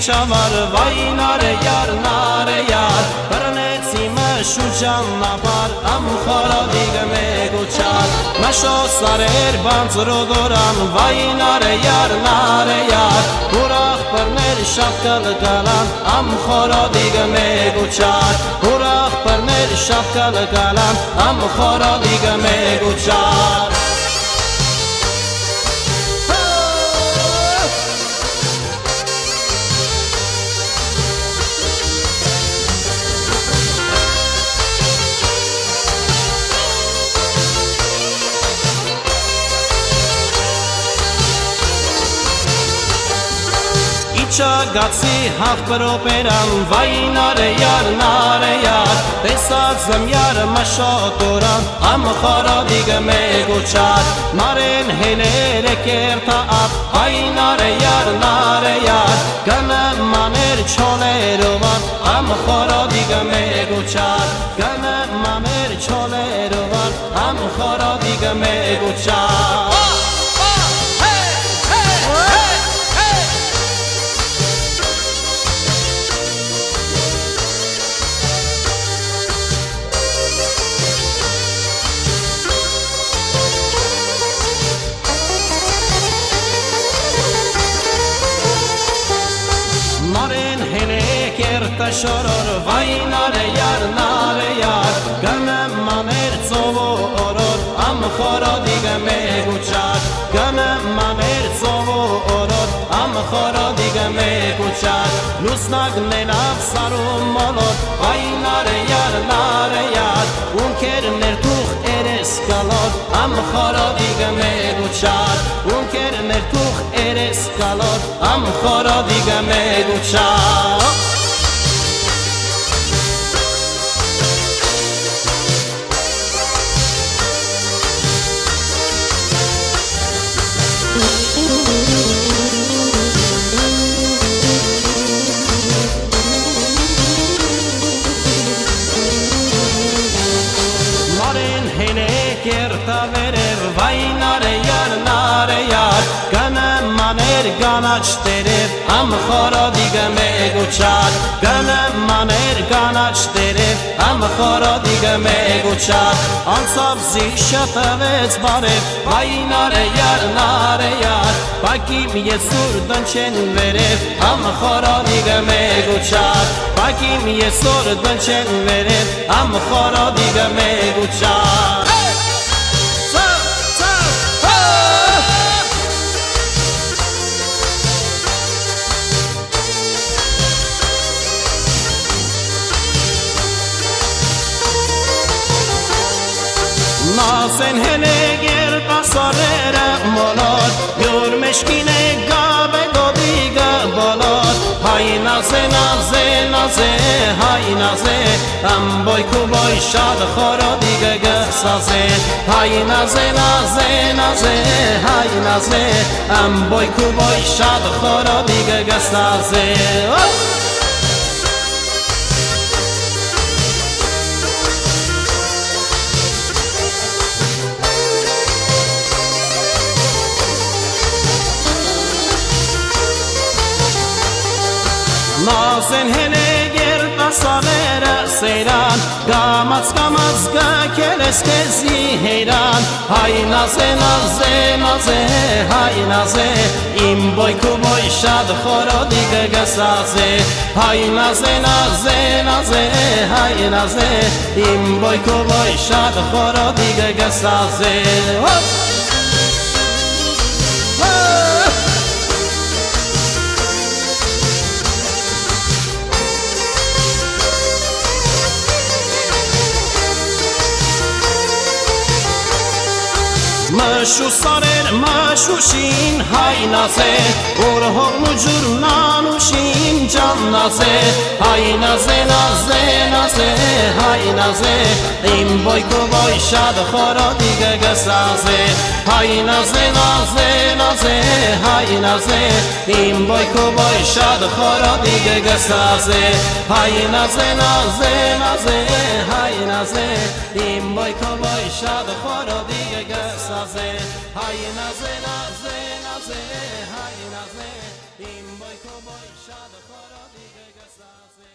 çavar vay nare yar Bernetsi şucanapar am xara digme guçar Maşo sarer banzrodoran vay nare yar Buraq perner şapkal galan am xara digme guçar Buraq perner şapkal galan am xara digme guçar Չագացի հաղբրոպերան վայ նարե յար Տեսած զմյարը մշոտորան ամ խարադիգը մեգուչար Մարեն հեները կերտա ապ հայ նարե յար Գնը մաներ չոլերովան ամ խարադիգը մեգուչար Գնը մաներ չոլերովան ամ խարադիգը մեգուչար Շորոր վայ նարե յար Գնը մաներ ծովո օրոր ամ խորոդիգը մեգուչար Գնը մաներ ծովո օրոր ամ խորոդիգը մեգուչար Լուսնագնեն ավ սարում մոլոր վայ նարե յար Ունքերներ թուղ երես կալոր ամ խորոդիգը մեգուչար Ունքերներ թուղ երես կալոր ամ խորոդիգը մեգուչար Կերտավերև վայ նարե յար Գնը մաներ գանաչ տերև ամ խորոդիգը մեգուչար Գնը մաներ գանաչ տերև ամ խորոդիգը մեգուչար Անցավ զիշը տվեց բարև վայ նարե յար Պակիմ եսուր դնչեն վերև ամ խորոդիգը մեգուչար Պակիմ եսուր դնչեն վերև ամ խորոդիգը մեգուչար Նասեն հենեգեր պասարերը մոլոր Յուր մեշկին է գաբ է գոդիգը բոլոր Հայ նազե, հայ նազե Ամբոյ կուբոյ շاد խորոդիգը գսազե Հայ նազե, հայ նազե Ամբոյ կուբոյ շاد խորոդիգը գսազե Նազեն հենեգեր պասավերը սերան Գամած գակել ես կեզի հերան Հայ նազե, հայ նազե Իմ բոյքու բոյ շاد խորոդիգը գսազե Հայ նազե, հայ նազե Իմ բոյքու բոյ շاد խորոդիգը գսազե Մշու սարեր մշուշին հայ նազե Որ հողն ու ջուրն անուշին ջան նազե Հայ նազե, հայ նազե Իմ բոյքու բոյ շاد խորոդիգը գսազե Հայ նազե, հայ նազե Իմ բոյքու բոյ շاد խորոդիգը գսազե Հայ նազե, հայ նազե Իմ բոյքու բոյ շاد խորոդիգը գսազե Հայ նազե, հայ նազե Իմ բոյքու Յոմոյ շադը խորոդի գգսասե